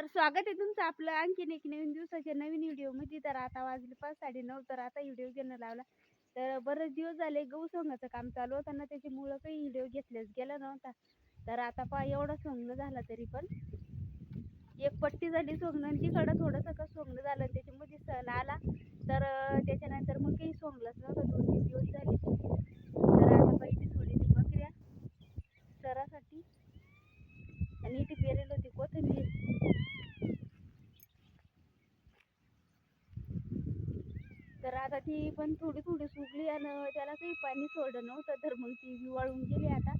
तर स्वागत आहे तुमचं आपलं आणखीन एक नवीन दिवसाच्या नवीन व्हिडिओ मध्ये. तर आता वाजले 5:30 तर आता व्हिडिओ घेणं लावला. तर बरेच दिवस झाले गहू सोंगाचं काम चालू होतं ना, त्याच्यामुळं काही व्हिडिओ घेतल्याच गेला नव्हता. तर आता पहा एवढा सोंगणं झाला तरी पण एक पट्टी झाली सोंगणं, तिकडं थोडंसं का सोंगणं झालं, त्याच्यामध्ये सण आला. तर त्याच्यानंतर मग काही सोंगलंच नव्हतं, 2-3 दिवस झाले. तर आता पहिली थोडी बकऱ्या चरासाठी आणि इथे पेरेल होती कोथिंबीर. तर आता ती पण थोडी थोडी सुकली आणि त्याला काही पाणी सोडलं नव्हतं, तर मग ती वाळून गेली आता.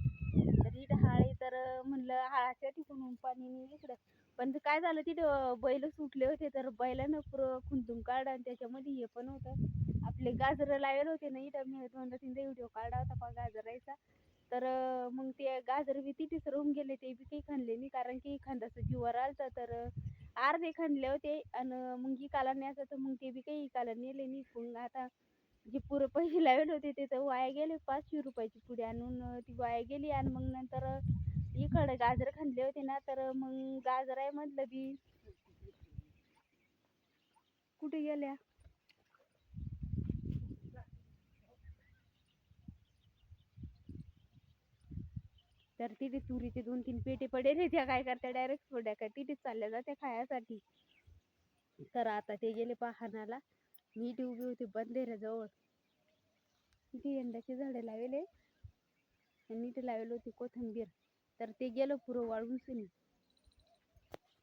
तर इथं हाळी, तर म्हणलं हाळाच्या तिकडून पाणी नाही इकडं. पण ते काय झालं, तिथं बैल सुटले होते, तर बैलानं पुरं खुंटून काढलं आणि त्याच्यामध्ये हे पण होतं, आपले गाजरं लावले होते ना इथं. मी 2-3 व्हिडिओ काढला होता पा गाजरायचा. तर मग ते गाजर बी तिथेच राहून गेले, ते बी काही खाल्ले नाही, कारण की खांदाचं जीवावर आलतं. तर अर्धे खाल्ले होते आणि मग इकाला न्यायचं, तर मग ते बी काही इकाला नेले नाही. मग आता जे पुरं पैसे लावले होते ते तर वाया गेले. 500 रुपयाची पुडी आणून ती वाया गेली. आणि मग नंतर इकडे गाजर खाल्ले होते ना, तर मग गाजर आहे म्हटलं बी कुठे गेल्या. तर तिथे तुरीचे 2-3 पेटे पडेल, त्या काय करत्या डायरेक्ट थोड्या काय तिथेच चालल्या जात्या खायासाठी. तर आता ते गेले पाहण्याला. मी इथे उभी होती बंधेऱ्याजवळ. इथे यंदाची झाडे लावले आणि इथे लावली होती कोथिंबीर. तर ते गेलं पुरं वाळून सुनी.